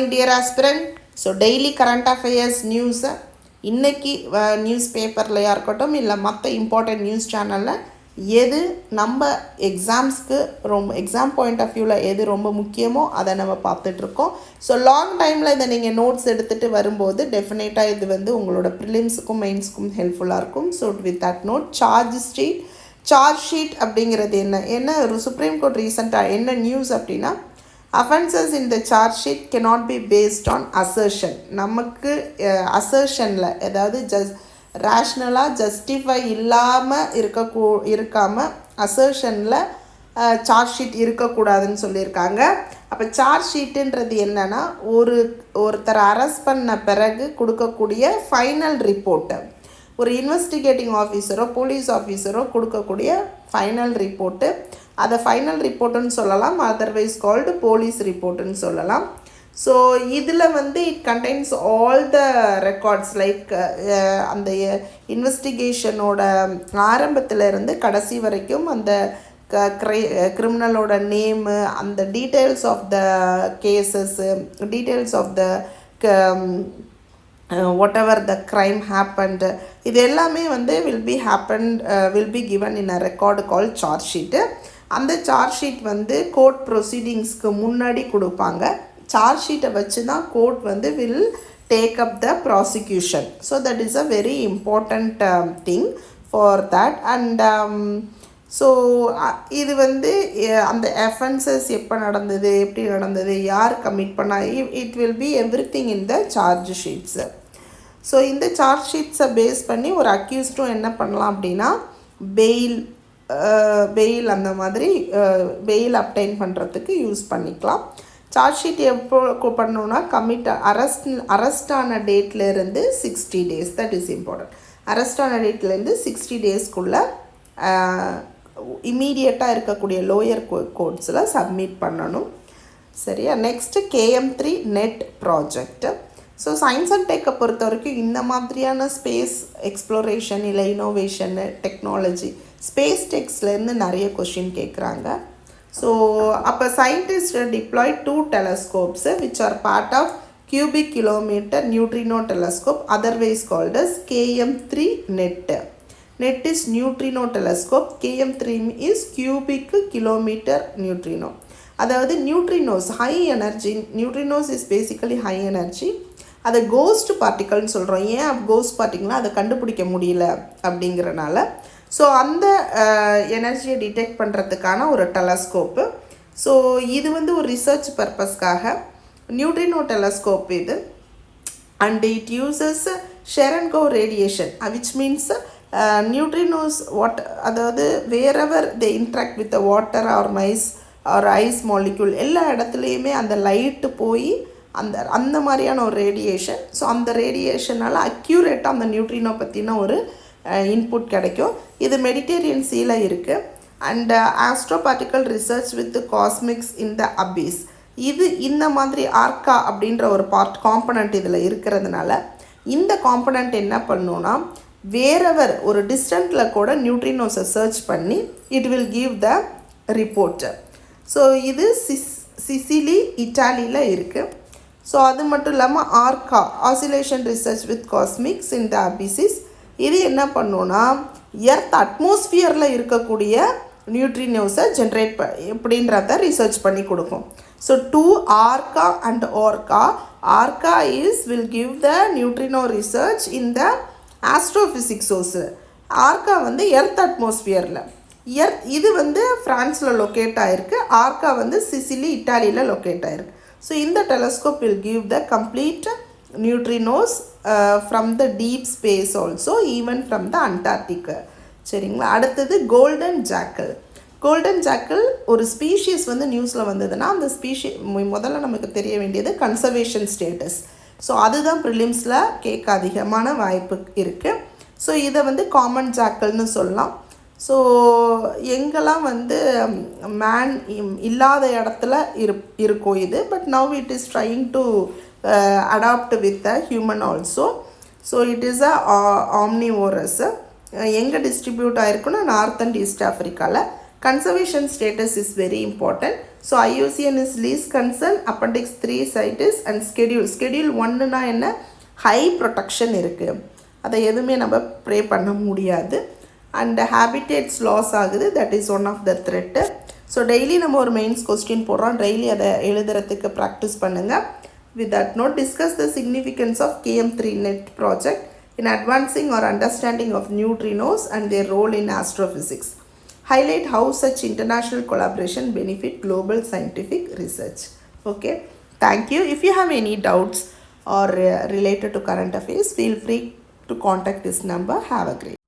Dear aspirant, so daily current affairs news இன்னைக்கு news பேப்பர்லையாக இருக்கட்டும் இல்லை மற்ற இம்பார்ட்டண்ட் நியூஸ் சேனலில் எது நம்ம எக்ஸாம்ஸ்க்கு எக்ஸாம் பாயிண்ட் ஆஃப் வியூவில் எது ரொம்ப முக்கியமோ அதை நம்ம பார்த்துட்ருக்கோம். ஸோ லாங் டைமில் இதை நீங்கள் நோட்ஸ் எடுத்துகிட்டு வரும்போது டெஃபினட்டாக இது உங்களோட ப்ரிலிம்ஸுக்கும் மெயின்ஸுக்கும் ஹெல்ப்ஃபுல்லாக இருக்கும். So with that note charge sheet அப்படிங்கிறது என்ன ஒரு சுப்ரீம் கோர்ட் ரீசெண்டாக என்ன நியூஸ் அப்படின்னா, offenses in the charge sheet cannot be based on assertion. நமக்கு assertionல ஏதாவது ரேஷ்னலாக ஜஸ்டிஃபை இல்லாமல் இருக்காமல் assertionல சார்ஜ் ஷீட் இருக்கக்கூடாதுன்னு சொல்லியிருக்காங்க. அப்போ சார்ஜ் ஷீட்டுன்றது என்னென்னா ஒருத்தரை அரெஸ்ட் பண்ண பிறகு கொடுக்கக்கூடிய ஃபைனல் ரிப்போர்ட்டு, ஒரு இன்வெஸ்டிகேட்டிங் ஆஃபீஸரோ போலீஸ் ஆஃபீஸரோ கொடுக்கக்கூடிய ஃபைனல் ரிப்போர்ட்டு, அதை ஃபைனல் ரிப்போர்ட்டுன்னு சொல்லலாம், அதர்வைஸ் கால்டு போலீஸ் ரிப்போர்ட்டுன்னு சொல்லலாம். ஸோ இதில் it contains all the records like அந்த இன்வெஸ்டிகேஷனோட ஆரம்பத்திலேருந்து கடைசி வரைக்கும் அந்த கிரிமினலோட நேமு, அந்த details of the cases, details of the whatever the crime happened, இது எல்லாமே will be given in a record called charge sheet. அந்த சார்ஜ் ஷீட் கோர்ட் ப்ரொசீடிங்ஸ்க்கு முன்னாடி கொடுப்பாங்க. சார்ஜ் ஷீட்டை வச்சு தான் court will take up the prosecution. So that is a very important thing for that. And so இது அந்த offenses எப்போ நடந்தது, எப்படி நடந்தது, யார் கமிட் பண்ணா, it will be everything in the charge sheets. So இந்த சார்ஜ் ஷீட்ஸை பேஸ் பண்ணி ஒரு அக்யூஸ்டும் என்ன பண்ணலாம் அப்படின்னா பெயில் அந்த மாதிரி பெயில் அப்டைன் பண்ணுறதுக்கு யூஸ் பண்ணிக்கலாம். சார்ஜ் ஷீட் எப்போ பண்ணணுன்னா அரெஸ்டான டேட்லேருந்து 60 days, தட் இஸ் இம்பார்ட்டன்ட். அரெஸ்டான டேட்லேருந்து 60 daysக்குள்ளே இம்மீடியட்டாக இருக்கக்கூடிய லோயர் கோர்ட்ஸில் சப்மிட் பண்ணணும். சரியா? Next KM3 net project. So science and டெக்கை பொறுத்த வரைக்கும் இந்த மாதிரியான ஸ்பேஸ் எக்ஸ்ப்ளோரேஷன் இல்லை இனோவேஷனு டெக்னாலஜி ஸ்பேஸ் டெக்ஸ்லேருந்து நிறைய கொஷின் கேட்குறாங்க. ஸோ அப்போ scientist deploy 2 telescopes which are part of cubic kilometer neutrino telescope, otherwise called as KM3 net. Net is neutrino telescope, KM3 is cubic kilometer neutrino. அதாவது neutrinos high energy, neutrinos is basically high energy, அதை cost பார்ட்டிக்கல்னு சொல்கிறோம். ஏன் cost பார்ட்டிக்கல்னால் அதை கண்டுபிடிக்க முடியல அப்படிங்கிறனால. So அந்த எனர்ஜியை டிடெக்ட் பண்ணுறதுக்கான ஒரு டெலஸ்கோப்பு. ஸோ இது ஒரு ரிசர்ச் பர்பஸ்க்காக நியூட்ரினோ டெலஸ்கோப் இது. And it uses Cherenkov radiation which means neutrinos அதாவது wherever they interact with water or ice molecule எல்லா இடத்துலையுமே அந்த லைட்டு போய் அந்த மாதிரியான ஒரு ரேடியேஷன். ஸோ அந்த ரேடியேஷனால் அக்யூரேட்டாக அந்த நியூட்ரினோ பற்றின ஒரு இன்புட் கிடைக்கும். இது மெடிட்டேரியன் சீல இருக்குது. And astroparticle research with cosmics in the abyss, இது இந்த மாதிரி ஆர்கா அப்படின்ற ஒரு காம்பனண்ட் இதில் இருக்கிறதுனால இந்த காம்பனண்ட் என்ன பண்ணுன்னா வேறவர் ஒரு டிஸ்டன்ட்டில் கூட நியூட்ரினோஸை சர்ச் பண்ணி it will give the report. So இது சிசிலி இட்டாலியில் இருக்குது. ஸோ அது மட்டும் இல்லாமல் ஆர்கா oscillation research with cosmics in த அபிசிஸ், இது என்ன பண்ணுன்னா எர்த் அட்மாஸ்ஃபியரில் இருக்கக்கூடிய நியூட்ரினோஸை ஜென்ரேட் எப்படின்றத ரிசர்ச் பண்ணி கொடுக்கும். So 2 ARCA and ARCA will give the neutrino research in the astrophysics source. ARCA earth அட்மாஸ்ஃபியரில், இது ஃப்ரான்ஸில் லொக்கேட் ஆகிருக்கு, ஆர்கா சிசிலி இட்டாலியில் லொக்கேட் ஆகிருக்கு. ஸோ இந்த telescope will give the complete neutrinos from the deep space also, even from the Antarctic. சரிங்களா? அடுத்தது golden jackal ஒரு ஸ்பீஷீஸ் நியூஸில் வந்ததுன்னா அந்த முதல்ல நமக்கு தெரிய வேண்டியது கன்சர்வேஷன் ஸ்டேட்டஸ். ஸோ அதுதான் ப்ரிலிம்ஸில் கேட்க அதிகமான வாய்ப்பு இருக்குது. ஸோ இதை காமன் ஜாக்கிள்னு சொல்லலாம். ஸோ எங்கெல்லாம் மேன் இல்லாத இடத்துல இருக்கும் இது, but now it is trying to adapt with a human also. So it is a omnivorous. எங்கே டிஸ்ட்ரிபியூட் ஆகிருக்குன்னா நார்த் அண்ட் ஈஸ்ட் ஆஃப்ரிக்காவில். Conservation status is very important. So IUCN is least concern, appendix 3 CITES and schedule 1 na என்ன high protection இருக்கு, அதை எதுவுமே நம்ம pray பண்ண முடியாது. அண்ட் ஹேபிடேட்ஸ் லாஸ் ஆகுது, that is one of the threat. So daily நம்ம ஒரு மெயின்ஸ் கொஸ்டின் போடுறோம், டெய்லி அதை எழுதுறதுக்கு ப்ராக்டிஸ் பண்ணுங்கள். With that note, discuss the significance of KM3 NET project in advancing our understanding of neutrinos and their role in astrophysics. Highlight how such international collaboration benefit global scientific research. Okay, thank you. If you have any doubts or related to current affairs, feel free to contact this number. Have a great day.